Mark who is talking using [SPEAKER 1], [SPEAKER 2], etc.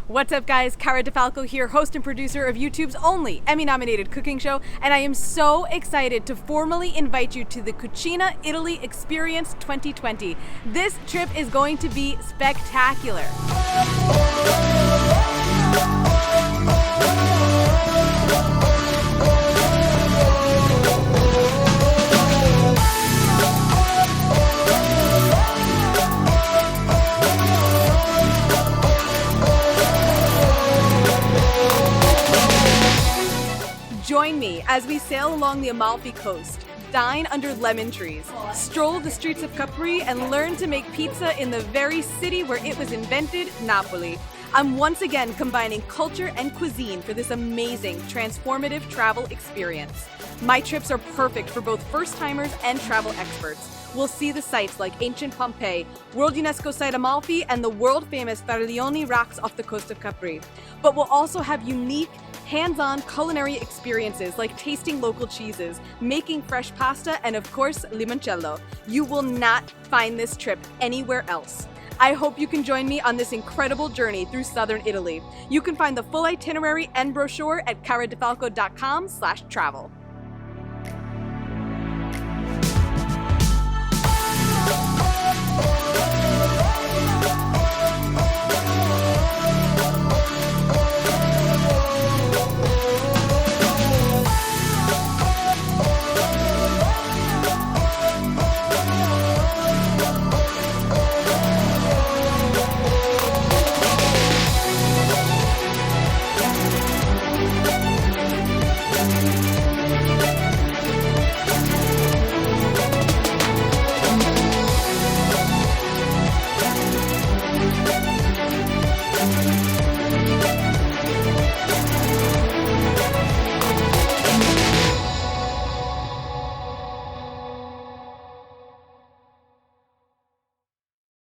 [SPEAKER 1] What's up guys, Cara Di Falco here, host and producer of YouTube's only Emmy-nominated cooking show, and I am so excited to formally invite you to the Cucina Italy Experience 2020. This trip is going to be spectacular. Join me as we sail along the Amalfi Coast, dine under lemon trees, stroll the streets of Capri, and learn to make pizza in the very city where it was invented, Napoli. I'm once again combining culture and cuisine for this amazing, transformative travel experience. My trips are perfect for both first-timers and travel experts. We'll see the sights like ancient Pompeii, World UNESCO Site Amalfi, and the world-famous Fariglioni rocks off the coast of Capri. But we'll also have unique, hands-on culinary experiences like tasting local cheeses, making fresh pasta, and of course, limoncello. You will not find this trip anywhere else. I hope you can join me on this incredible journey through southern Italy. You can find the full itinerary and brochure at caradifalco.com/travel.